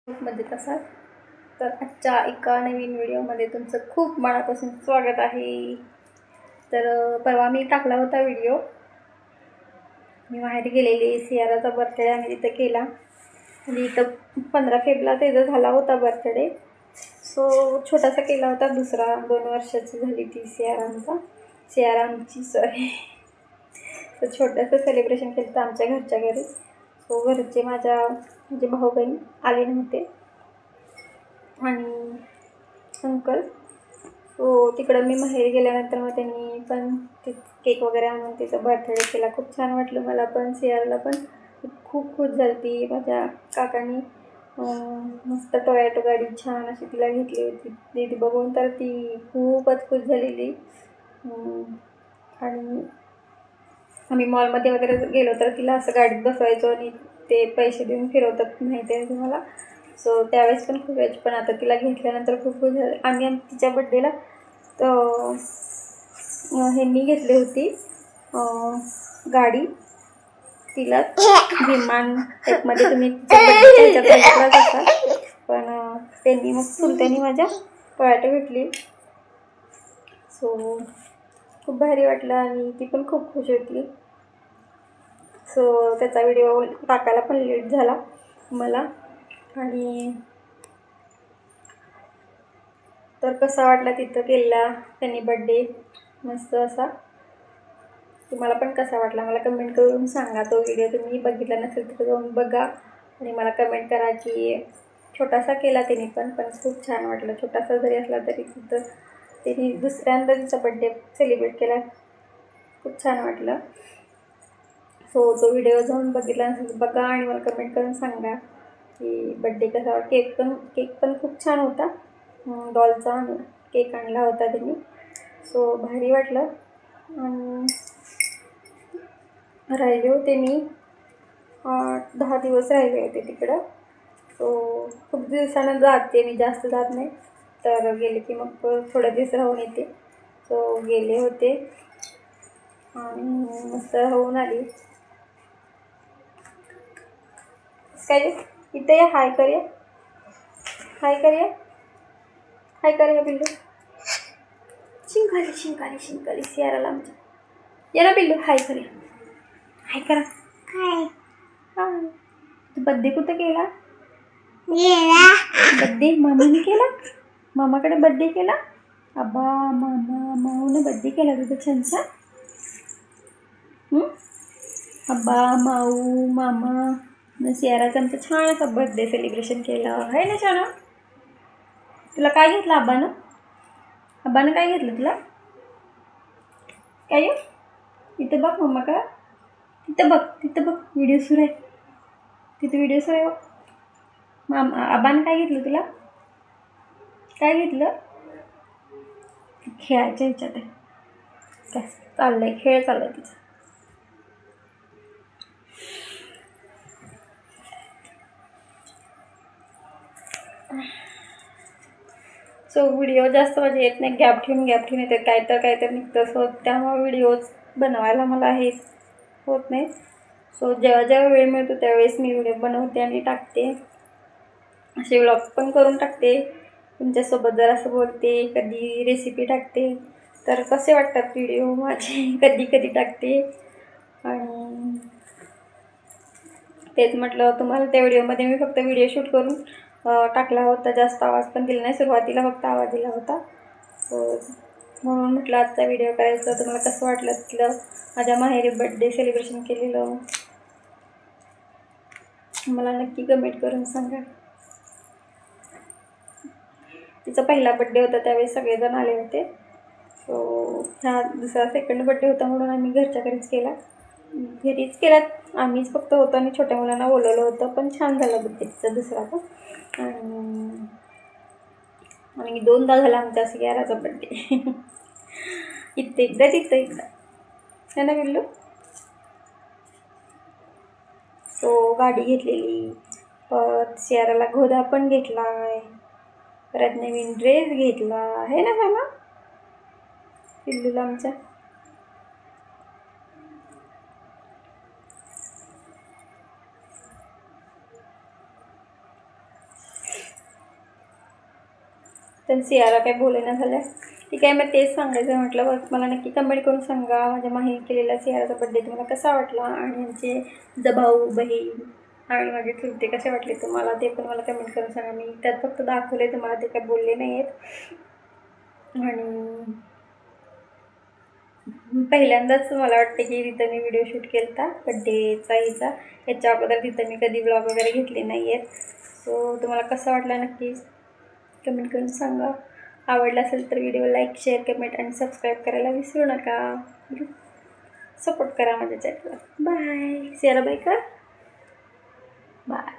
मजेत असाल तर आजच्या एका नवीन व्हिडिओमध्ये तुमचं खूप मनापासून स्वागत आहे. तर परवा मी टाकला होता व्हिडिओ. मी बाहेर गेलेली, सियाराचा बर्थडे आम्ही तिथं केला आणि इथं 15 फेब्रुवारीला त्याचा झाला होता बर्थडे. सो छोटासा केला होता. दुसरा 2 वर्षाची झाली ती सियारामची सॉरी. तर छोटंसं सेलिब्रेशन केलं होतं आमच्या घरच्या घरी. सो घरचे माझे भाऊ बहीण आले नव्हते आणि अंकल. सो तिकडं मी माहेरी गेल्यानंतर मग त्यांनी पण ते केक वगैरे आणून तिचा बर्थडे केला. खूप छान वाटलं मला पण, सियाराला पण खूप खुश झाली ती. माझ्या काकांनी मस्त टोयोटो गाडी छान अशी तिला घेतली होती. ती बघून तर ती खूपच खुश झालेली. आणि आम्ही मॉलमध्ये वगैरे गेलो तर तिला असं गाडीत बसवायचो आणि ते पैसे देऊन फिरवतात, माहिती आहे तुम्हाला. सो त्यावेळेस पण खूप पण आता तिला घेतल्यानंतर खूप खुश झाले. आणि तिच्या बड्डेला तर ह्यांनी घेतली होती गाडी तिला. विमान टाईपमध्ये तुम्ही ह्याच्यात असाल, पण त्यांनी मग चुलत्यांनी माझ्या टोयोटो घेतली. सो खूप भारी वाटलं आणि ती पण खूप खुश होती. सो त्याचा व्हिडिओ टाकायला पण लेट झाला मला. आणि तर कसा वाटला तिथं केलेला त्यांनी बड्डे मस्त असा. तुम्हाला पण कसा वाटला मला कमेंट करून सांगा. तो व्हिडिओ तुम्ही बघितला नसेल तर जाऊन बघा आणि मला कमेंट करा की छोटासा केला त्यांनी पण खूप छान वाटलं. छोटासा जरी असला तरी तिथं त्यांनी दुसऱ्यांदा तिचा बड्डे सेलिब्रेट केला. खूप छान वाटलं. सो तो व्हिडिओ जाऊन बघितला नसेल बघा आणि मला कमेंट करून सांगा की बड्डे कसा वाटला. केक पण खूप छान होता. डॉलचा केक आणला होता त्यांनी. सो भारी वाटलं. आणि राहिले होते मी 10 दिवस राहिले होते तिकडं. सो खूप दिवसानं जाते मी, जास्त जात नाही. तर गेले की मग थोडे दिवस राहून येते. सो गेले होते आणि मस्त राहून आली. काय इथं या, हाय करूया, हाय करूया, हाय करूया बिल्लू. शिंकाली सियाराला आमच्या. या ना बिल्लू, हाय करूया, हाय करा. हाय हाय. तू बड्डे कुठं केला? बड्डे मामाने केला. मामाकडे बड्डे केला. अब्बा माऊने बड्डे केला तुझा छानसा. अब्बा माऊ मामा सियाराचा आमचा छान असा बर्थडे सेलिब्रेशन केलं आहे ना. छान. तुला काय घेतलं आब्बानं काय घेतलं तुला? काय इथं बघ मम्मा का, तिथं बघ व्हिडिओ सुरू आहे. तिथं व्हिडिओ सुरू आहे बघ. आब्बानं काय घेतलं तुला? काय घेतलं? खेळायच्या ह्याच्यात आहे. काय चाललंय, खेळ चाललाय तिचा. सो व्हिडिओ जास्त म्हणजे येत नाही, गॅप ठेवून येते. काय तर निघतं. सो त्यामुळे व्हिडिओज बनवायला मला हे होत नाही. सो जेव्हा वेळ मिळतो त्यावेळेस मी व्हिडिओ बनवते आणि टाकते. असे व्लॉग्स पण करून टाकते. तुमच्यासोबत जरासं बोलते, कधी रेसिपी टाकते. तर कसे वाटतात व्हिडिओ माझे कधी टाकते. आणि तेच म्हटलं तुम्हाला, त्या व्हिडिओमध्ये मी फक्त व्हिडिओ शूट करून टाकला होता. जास्त आवाज पण दिला नाही. सुरुवातीला फक्त आवाज दिला होता. म्हणून म्हटलं आजचा व्हिडिओ करायचा. तुम्हाला कसं वाटलं तिथलं माझ्या माहेरी बड्डे सेलिब्रेशन केलेलं मला नक्की कमेंट करून सांगा. तिचा पहिला बड्डे होता त्यावेळेस सगळेजण आले होते. सो हा दुसरा सेकंड बड्डे होता म्हणून आम्ही घरच्या घरीच केला. आम्हीच फक्त होतो आणि छोट्या मुलांना बोलवलं होतं. पण छान झालं बड्डे तिचा दुसरा पण. आणि 2दा झाला आमच्या सियाराचा बड्डे. इथं एकदा है ना बिल्लू. सो गाडी घेतलेली, परत सियाराला घोडा पण घेतलाय, परत नवीन ड्रेस घेतला आहे ना पिल्लूला आमच्या. तर सियारा काही बोलेना झाल्या. ठीक आहे, मग तेच सांगायचं म्हटलं. बघ, मला नक्की कमेंट करून सांगा माझ्या माहीत केलेला सियाराचा बड्डे तुम्हाला कसा वाटला, आणि आमचे भाऊ बहीण आणि माझे चुलते कसे वाटले तुम्हाला ते पण मला कमेंट करून सांगा. मी त्यात फक्त दाखवले, तुम्हाला ते काय बोलले नाही आहेत. आणि पहिल्यांदाच मला वाटतं की तिथं मी व्हिडिओ शूट केला होता बड्डेचा हिचा. याच्या अगोदर तिथं मी कधी ब्लॉग वगैरे घेतले नाही आहेत. सो तुम्हाला कसा वाटला नक्की कमेंट करून सांगा. आवडला असेल तर व्हिडिओ लाईक, शेअर, कमेंट आणि सबस्क्राईब करायला विसरू नका. सपोर्ट करा माझ्या चॅनलला. बाय. सियारा बाय कर. बाय.